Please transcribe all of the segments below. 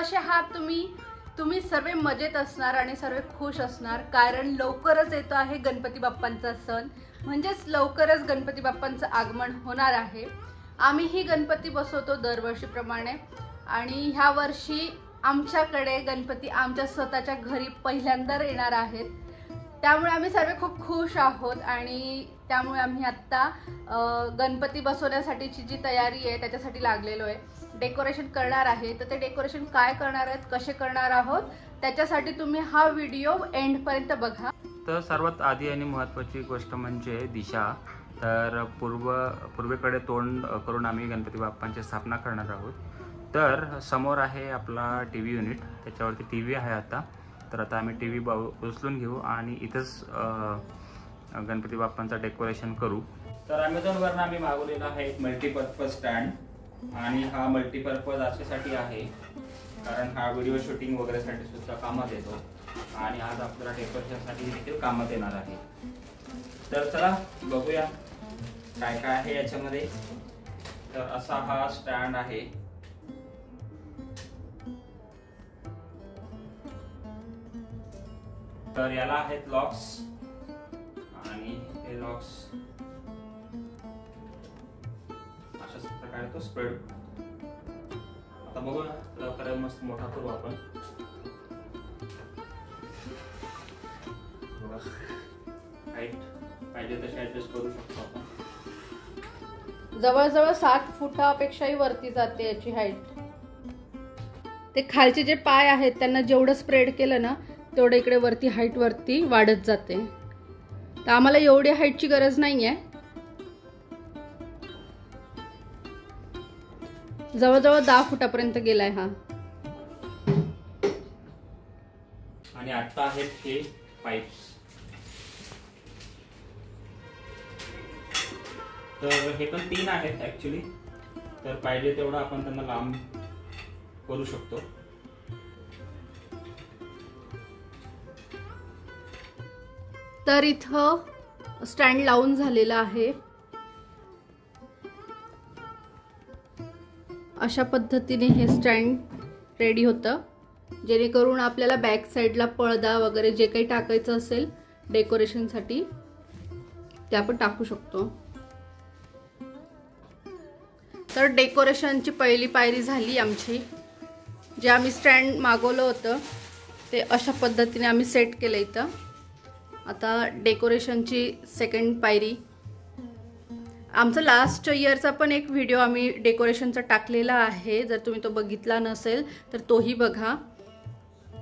कसे आहात तुम्ही सर्व मजेत असणार आणि सर्व खुश असणार, कारण लवकरच येतो आहे गणपती बाप्पांचा सण, म्हणजेच लवकरच गणपती बाप्पांचं आगमन होणार आहे। आम्हीही गणपती बसवतो दरवर्षीप्रमाणे आणि ह्या वर्षी आमच्याकडे गणपती आमच्या स्वतःच्या घरी पहिल्यांदा येणार आहेत। त्यामुळे आम्ही सर्व खूप खुश आहोत आणि त्यामुळे आम्ही आता गणपती बसवण्यासाठीची जी तयारी आहे त्याच्यासाठी लागलेलो आहे। डेकोरेशन करणार आहे, तर ते डेकोरेशन काय करणार आहेत, कसे करणार आहोत, त्याच्यासाठी तुम्ही हा व्हिडिओ एंड पर्यंत बघा। तर सर्वात आधी आणि महत्त्वाची गोष्ट म्हणजे दिशा। तर पूर्वेकडे तोंड करून आम्ही गणपती बाप्पांची स्थापना करणार आहोत। तर समोर आहे आपला टीव्ही युनिट, त्याच्यावरती टीव्ही आहे आता। तर आता आम्ही टीव्ही उचलून घेऊ आणि इथंच गणपती बाप्पांचं डेकोरेशन करू। तर अमेझॉनवरून आम्ही मागवलेला आहे एक मल्टीपर्पज स्टँड, आणि हा मल्टीपर्पज अशासाठी आहे कारण हा व्हिडिओ शूटिंग वगैरेसाठी सुद्धा कामात येतो आणि आज आपल्याला डेकोरेशनसाठी देखील कामात येणार आहे। तर चला बघूया काय काय आहे याच्यामध्ये। तर असा हा स्टँड आहे। तर याला आहेत लॉक्स आणि हे लॉक्स अशाच प्रकारे तो स्प्रेड। आता बघूया लवकर मस्त मोठा करू आपण। हाईट पाहिजे तशी ऍडजस्ट करू शकतो आपण। जवळजवळ 7 फुटापेक्षाही वरती जाते याची हाईट। ते खालचे जे पाय आहेत त्यांना जेवढं स्प्रेड केलं ना तेवढं इकडे वरती हाईट वरती वाढत जाते। तर आम्हाला एवढी हाईटची गरज नाहीये। जवळजवळ 10 फुटापर्यंत गेलाय हा। आणि आता आहेत हे पाईप्स। तर हे पण 3 आहेत ऍक्च्युली, तर पाहिजे तेवढं आपण त्यांना लांब करू शकतो। तर इथं स्टँड लावून झालेला आहे। अशा पद्धतीने हे स्टँड रेडी होतं, जेणेकरून आपल्याला बॅक साईडला पडदा वगैरे जे काही टाकायचं असेल डेकोरेशनसाठी ते आपण टाकू शकतो। तर डेकोरेशनची पहिली पायरी झाली आमची। जे आम्ही स्टँड मागवलं होतं ते अशा पद्धतीने आम्ही सेट केलं इथं। आता डेकोरेशनची सेकंड पायरी। आमचा लास्ट इयरचा पण एक व्हिडिओ आम्ही डेकोरेशनचा टाकलेला आहे, जर तुम्ही तो बघितला नसेल तर तोही बघा,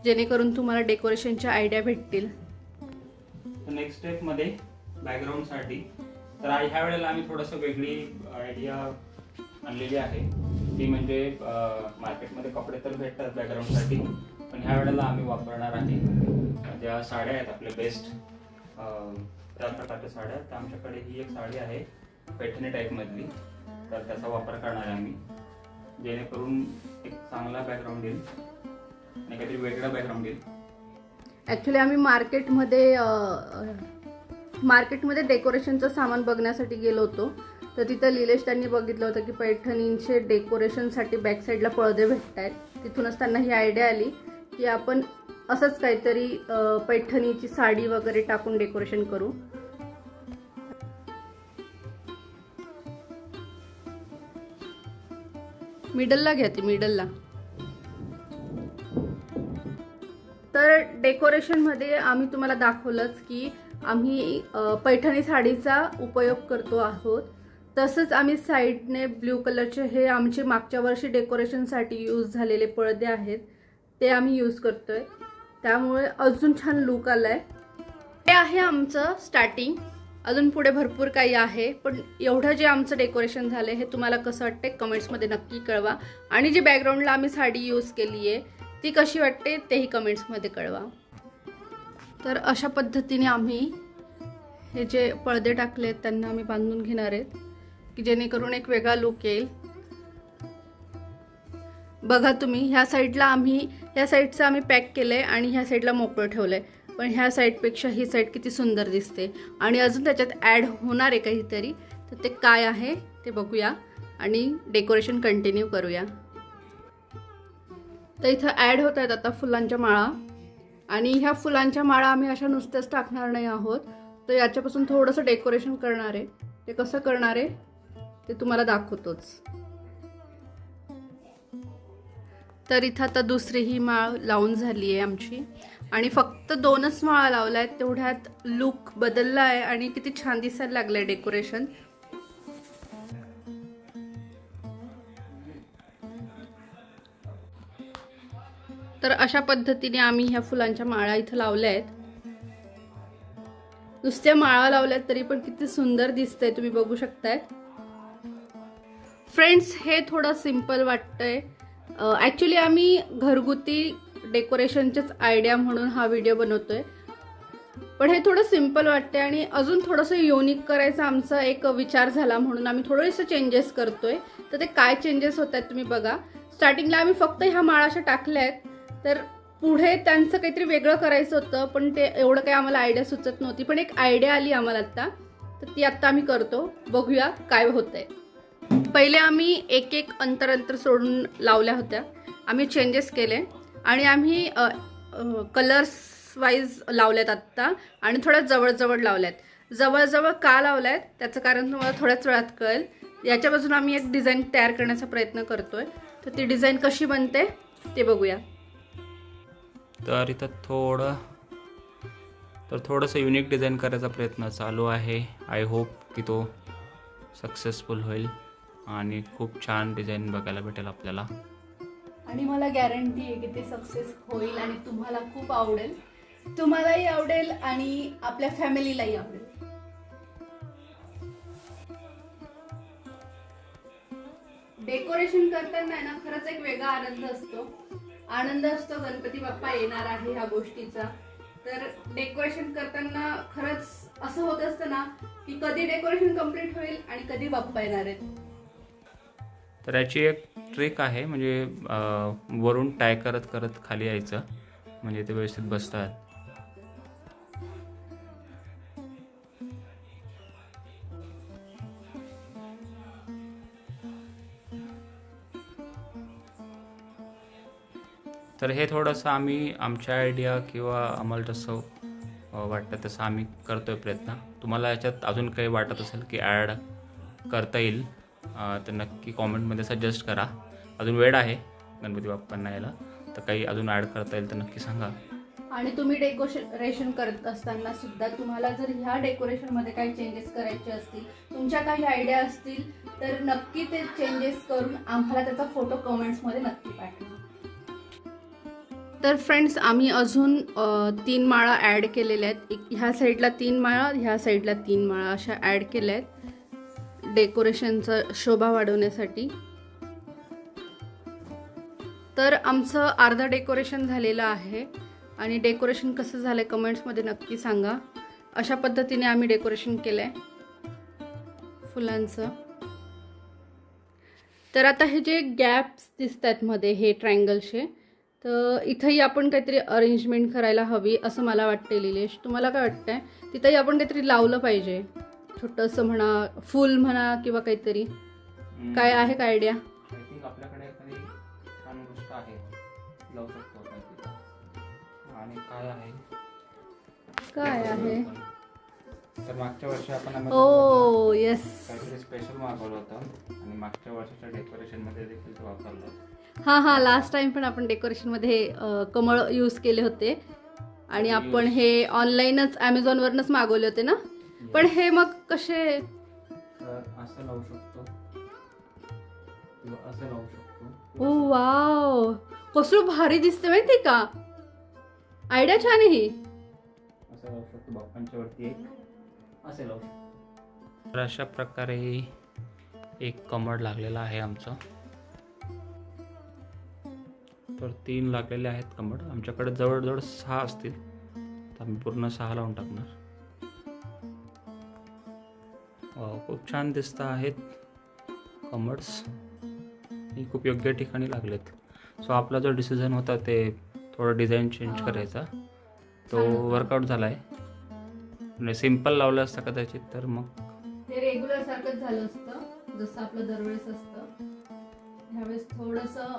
जेणेकरून तुम्हाला डेकोरेशनच्या आयडिया भेटतील। नेक्स्ट स्टेप मध्ये बॅकग्राऊंड साठी तर ह्या वेळेला आम्ही थोडंसं वेगळी आयडिया आणलेली आहे। ती म्हणजे मार्केटमध्ये कपडे तर भेटतात बॅकग्राऊंड साठी, पण ह्या वेळेला आम्ही वापरणार आहे ज्या साड्या आहेत आपल्या बेस्ट त्या प्रकारच्या साड्या। तर आमच्याकडे ही एक साडी आहे पैठणी टाईप मधली, तर त्याचा वापर करणार आहे आम्ही, जेणेकरून एक चांगला बॅकग्राऊंड येईल आणि काहीतरी वेगळा बॅकग्राऊंड येईल। ॲक्च्युली आम्ही मार्केटमध्ये डेकोरेशनचं सामान बघण्यासाठी गेलो होतो, तर तिथं निलेश त्यांनी बघितलं होतं की पैठणींचे डेकोरेशनसाठी बॅक साईडला पडदे भेटत आहेत। तिथूनच त्यांना ही आयडिया आली की आपण असंच काहीतरी पैठणीची साडी वगैरे टाकून डेकोरेशन करू। मिडलला घ्या ती मिडलला। तर डेकोरेशनमध्ये आम्ही तुम्हाला दाखवलंच की आम्ही पैठणी साडीचा उपयोग करतो आहोत। तसंच आम्ही साईडने ब्ल्यू कलरचे हे आमचे मागच्या वर्षी डेकोरेशनसाठी यूज झालेले पडदे आहेत ते आम्ही यूज करतोय, त्यामुळे अजून छान लुक आलाय। हे आहे आमचं स्टार्टिंग, अजून पुढे भरपूर काही आहे, पण एवढं जे आमचं डेकोरेशन झालंय हे तुम्हाला कसं वाटतंय कमेंट्समध्ये नक्की कळवा, आणि जी बॅकग्राऊंडला आम्ही साडी यूज केली आहे ती कशी वाटते तेही कमेंट्समध्ये कळवा। तर अशा पद्धतीने आम्ही हे जे पडदे टाकलेत त्यांना आम्ही बांधून घेणार आहेत की जेणेकरून एक वेगळा लुक येईल। बघा तुम्ही ह्या साईडचं आम्ही पॅक केलंय आणि ह्या साईडला मोकळं ठेवलंय, पण ह्या साईडपेक्षा ही साईड किती सुंदर दिसते। आणि अजून त्याच्यात ॲड होणार आहे काहीतरी, तर ते काय आहे ते बघूया आणि डेकोरेशन कंटिन्यू करूया। तर इथं ॲड होत आहेत आता फुलांच्या माळा, आणि ह्या फुलांच्या माळा आम्ही अशा नुसत्याच टाकणार नाही आहोत, तर याच्यापासून थोडंसं डेकोरेशन करणार आहे. ते कसं करणार आहे ते तुम्हाला दाखवतोच. तर इथं आता दुसरी ही माळ लावून झाली आहे आमची, आणि फक्त 2च माळा लावल्या आहेत, तेवढ्यात लुक बदलला आहे आणि किती छान दिसायला लागलंय डेकोरेशन. तर अशा पद्धतीने आम्ही ह्या फुलांच्या माळा इथं लावल्या आहेत. नुसत्या माळा लावल्यात तरी पण किती सुंदर दिसतंय, तुम्ही बघू शकताय. फ्रेंड्स, हे थोडं सिंपल वाटतंय. ॲक्च्युली आम्ही घरगुती डेकोरेशनचेच आयडिया म्हणून हा व्हिडिओ बनवतोय, पण हे थोडं सिंपल वाटतंय आणि अजून थोडंसं युनिक करायचा आमचा एक विचार झाला, म्हणून आम्ही थोडेसे चेंजेस करतोय. तर ते काय चेंजेस होत आहेत तुम्ही बघा. स्टार्टिंगला आम्ही फक्त ह्या माळा अशा टाकल्या आहेत, तर पुढे त्यांचं काहीतरी वेगळं करायचं होतं, पण ते एवढं काही आम्हाला आयडिया सुचत नव्हती. पण एक आयडिया आली आम्हाला आत्ता, तर ती आत्ता आम्ही करतो. बघूया काय होतंय. पहिले आम्ही एक एक अंतर सोडून लावल्या होत्या, आम्ही चेंजेस केले आणि आम्ही कलर्स वाईज लावल्यात आत्ता, आणि थोड्या जवळ लावल्यात. जवळ का लावल्यात त्याचं कारण तुम्हाला थोड्याच वेळात कळेल. याच्यापासून आम्ही एक डिझाईन तयार करण्याचा प्रयत्न करतोय, तर ती डिझाईन कशी बनते ते बघूया. तर इथं थोडंसं युनिक डिझाईन करायचा प्रयत्न चालू आहे. आय होप की तो सक्सेसफुल होईल आणि खूप छान डिझाईन बघायला भेटेल आपल्याला, आणि मला गॅरंटी आहे की ते सक्सेस होईल आणि तुम्हाला खूप आवडेल, तुम्हालाही आवडेल आणि आपल्या फॅमिलीलाही आवडेल. डेकोरेशन करताना ना खरंच एक वेगळा आनंद असतो गणपती बाप्पा येणार आहे ह्या गोष्टीचा. तर डेकोरेशन करताना खरंच असं होत असतं ना की कधी डेकोरेशन कम्प्लीट होईल आणि कधी बाप्पा येणार आहेत. तर याची एक ट्रिक आहे, म्हणजे वरून टाय करत खाली यायचं, म्हणजे ते व्यवस्थित बसतात. तर हे थोडंसं आम्ही आमच्या आयडिया किंवा आम्हाला जसं वाटतं तसं आम्ही करतोय प्रयत्न. तुम्हाला याच्यात अजून काही वाटत असेल की ॲड करता येईल तर नक्की कॉमेंटमध्ये सजेस्ट करा. अजून वेळ आहे गणपती बाप्पांना यायला, तर काही अजून ॲड करता येईल तर नक्की सांगा. आणि तुम्ही डेकोरेशन करत असताना सुद्धा तुम्हाला जर ह्या डेकोरेशनमध्ये काही चेंजेस करायचे असतील, तुमच्या काही आयडिया असतील, तर नक्की ते चेंजेस करून आम्हाला त्याचा फोटो कमेंट्समध्ये नक्की पाठवा. तर फ्रेंड्स, आम्ही अजून 3 माळा ॲड केलेल्या आहेत. ह्या साईडला 3 माळा, ह्या साईडला 3 माळा अशा ॲड केल्या आहेत डेकोरेशनचा शोभा वाढवण्यासाठी. तर आमचं अर्धा डेकोरेशन झालेलं आहे, आणि डेकोरेशन कसं झालंय कमेंट्समध्ये नक्की सांगा. अशा पद्धतीने आम्ही डेकोरेशन केलंय फुलांचं. तर आता हे जे गॅप्स दिसतात मध्ये हे ट्रायंगलचे, तर इथंही आपण काहीतरी अरेंजमेंट करायला हवी असं मला वाटतंय. लिलेश, तुम्हाला काय वाटतंय? तिथंही आपण काहीतरी लावलं पाहिजे, छोटंसं म्हणा, फुल म्हणा किंवा काहीतरी. काय आहे का आयडिया? आपल्याकडे एखादी छान गोष्ट आहे, लावू शकतो आपण. आणि काय आहे तर मागच्या वर्षी आपण ओ येस काहीतरी स्पेशल मागवलं होतं आणि मागच्या वर्षाच्या डेकोरेशनमध्ये देखील ते वापरलं. हां, लास्ट टाइम पण आपण डेकोरेशनमध्ये कमळ यूज केले होते, आणि आपण हे ऑनलाईनच ॲमेझॉनवरनंच मागवले होते ना. पण हे मग कसे? असं लावू शकतो किंवा असं लावू शकतो. ओ वाव, कसं भारी दिसते माहिती का. आयडिया छान आहे ही. असं लावू शकतो बाप्पांच्या वरती एक, असे लावू शकतो. तर अशा प्रकारे एक कमळ लागलेला आहे आमचं. तर 3 लागलेले आहेत कमळ. आमच्याकडे जवळजवळ 6 असतील, तर आम्ही पूर्ण 6 लावून टाकणार. खूप छान दिसत आहेत कमळ्स, आणि खूप योग्य ठिकाणी लागलेत. सो आपला जो डिसिजन होता ते थोडं डिझाईन चेंज करायचा, तो वर्कआउट झाला आहे. म्हणजे सिम्पल लावलं असतं कदाचित तर मग ते रेग्युलर सारखंच झालं असतं, जसं आपलं दरवेळेस असतं. ह्यावेळेस थोडंसं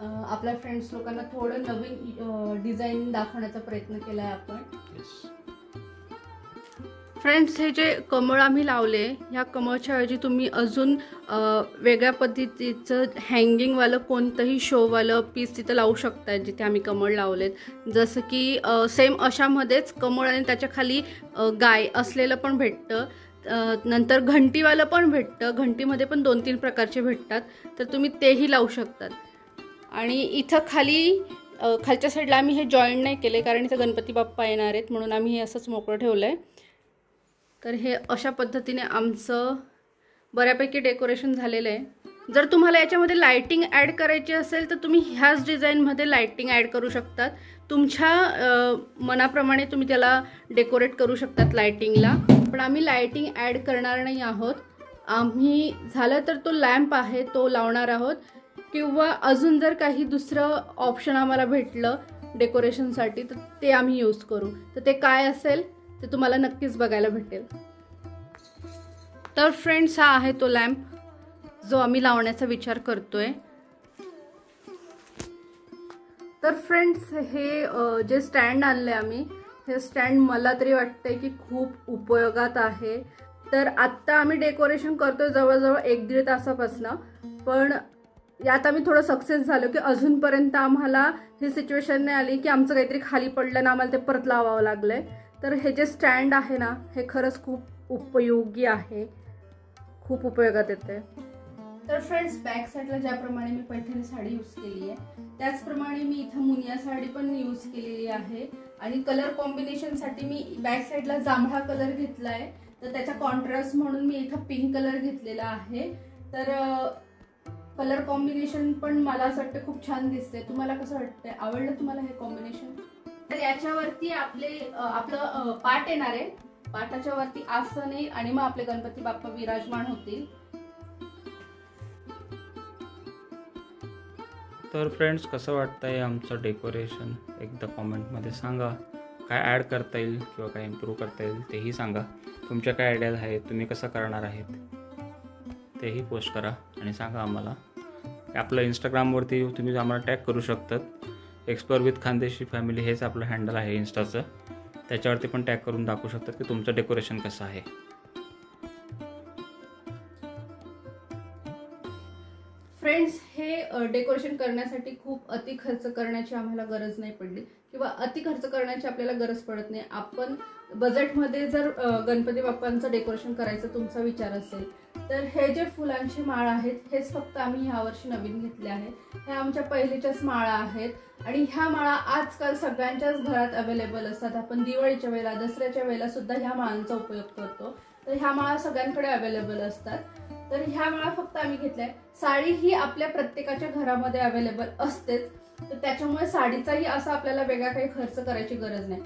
आपल्या फ्रेंड्स लोकांना थोडं नवीन डिझाईन दाखवण्याचा प्रयत्न केला आहे आपण. फ्रेंड्स, हे जे कमळ आम्ही लावले, ह्या कमळच्या ऐवजी तुम्ही अजून वेगळ्या पद्धतीचं हँगिंगवालं कोणतंही शोवालं पीस तिथं लावू शकता जिथे आम्ही कमळ लावलेत. जसं की सेम अशामध्येच कमळ आणि त्याच्या खाली गाय असलेलं पण भेटतं. नंतर घंटीवालं पण भेटतं. घंटीमध्ये पण 2-3 प्रकारचे भेटतात, तर तुम्ही तेही लावू शकतात. आणि इथं खालच्या साईडला आम्ही हे जॉईंट नाही केले, कारण इथं गणपती बाप्पा येणार आहेत म्हणून आम्ही हे असंच मोकळं ठेवलं आहे. तर हे अशा पद्धतीने आमचं बऱ्यापैकी डेकोरेशन झालेलं आहे. जर तुम्हाला याच्यामध्ये लाईटिंग ॲड करायची असेल तर तुम्ही ह्याच डिझाईनमध्ये लाईटिंग ॲड करू शकतात. तुमच्या मनाप्रमाणे तुम्ही त्याला डेकोरेट करू शकतात लाईटिंगला. पण आम्ही लाईटिंग ॲड करणार नाही आहोत. आम्ही झालं तर तो लॅम्प आहे तो लावणार आहोत, किंवा अजून जर काही दुसरं ऑप्शन आम्हाला भेटलं डेकोरेशनसाठी तर ते आम्ही यूज करू. तर ते काय असेल ते तुम्हाला नक्कीच बघायला भेटेल. तर फ्रेंड्स, हा आहे तो लॅम्प जो आम्ही लावण्याचा विचार करतोय. तर फ्रेंड्स, हे जे स्टँड आणले आम्ही, हे स्टँड मला तरी वाटतंय की खूप उपयोगात आहे. तर आत्ता आम्ही डेकोरेशन करतोय जवळजवळ 1-1.5 तासापासून, पण यात आम्ही थोडं सक्सेस झालो की अजूनपर्यंत आम्हाला ही सिच्युएशन नाही आली की आमचं काहीतरी खाली पडलं ना आम्हाला ते परत लावावं लागलंय. तर हे जे स्टँड आहे ना, हे खरंच खूप उपयोगी आहे, खूप उपयोगात येते. तर फ्रेंड्स, बॅक साईडला ज्याप्रमाणे मी पैठणी साडी यूज केली आहे त्याचप्रमाणे मी इथं मुनिया साडी पण यूज केलेली आहे. आणि कलर कॉम्बिनेशनसाठी मी बॅक साईडला जांभळा कलर घेतला आहे, तर त्याचा कॉन्ट्रास्ट म्हणून मी इथं पिंक कलर घेतलेला आहे. तर कलर कॉम्बिनेशन पण मला असं वाटतं खूप छान दिसते. तुम्हाला कसं वाटतंय? आवडलं तुम्हाला हे कॉम्बिनेशन? तर याच्यावरती आपलं पाट येणार आहे. पाटाच्या वरती आसन आहे आणि मग आपले गणपती बाप्पा विराजमान होतील. तर फ्रेंड्स, कसं वाटतंय आमचं डेकोरेशन एकदा कॉमेंटमध्ये सांगा. काय ॲड करता येईल किंवा काय इम्प्रूव्ह करता येईल तेही सांगा. तुमच्या काय आयडियाज आहेत, तुम्ही कसं करणार आहेत तेही पोस्ट करा आणि सांगा आम्हाला. आपलं इंस्टाग्रामवरती तुम्ही आम्हाला टॅग करू शकतात. एक्सप्लोर विथ खानदेशी फॅमिली हेच आपलं हँडल आहे इन्स्टाचं. त्याच्यावरती पण टॅग करून दाखवू शकतात की तुमचं डेकोरेशन कसं आहे. फ्रेंड्स, हे डेकोरेशन करण्यासाठी खूप अति खर्च करण्याची आम्हाला गरज नाही पडली, किंवा अति खर्च करण्याची आपल्याला गरज पडत नाही. आपण बजेटमध्ये जर गणपती बाप्पांचं डेकोरेशन करायचं तुमचा विचार असेल तर हे जे फुलांची माळ आहेत हेच फक्त आम्ही ह्यावर्षी नवीन घेतले आहे. हे आमच्या पहिलीच्याच माळा आहेत आणि ह्या माळा आजकाल सगळ्यांच्याच घरात अवेलेबल असतात. आपण दिवाळीच्या वेळेला, दसऱ्याच्या वेळेला सुद्धा ह्या माळांचा उपयोग करतो. तर ह्या माळा सगळ्यांकडे अवेलेबल असतात. तर ह्या माळा फक्त आम्ही घेतल्या. साडी ही आपल्या प्रत्येकाच्या घरामध्ये अवेलेबल असतेच, तर त्याच्यामुळे साडीचाही असा आपल्याला वेगळा काही खर्च करायची गरज नाही.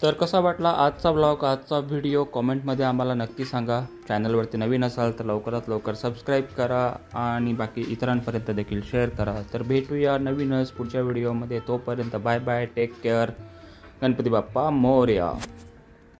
तर कसा वाटला आजचा ब्लॉग, आजचा व्हिडिओ कॉमेंटमध्ये आम्हाला नक्की सांगा. चॅनलवरती नवीन असाल तर लवकरात लवकर सबस्क्राईब करा आणि बाकी इतरांपर्यंत देखील शेअर करा. तर भेटूया नवीनच पुढच्या व्हिडिओमध्ये. तोपर्यंत bye bye, take care. Ganpati Bappa Morya.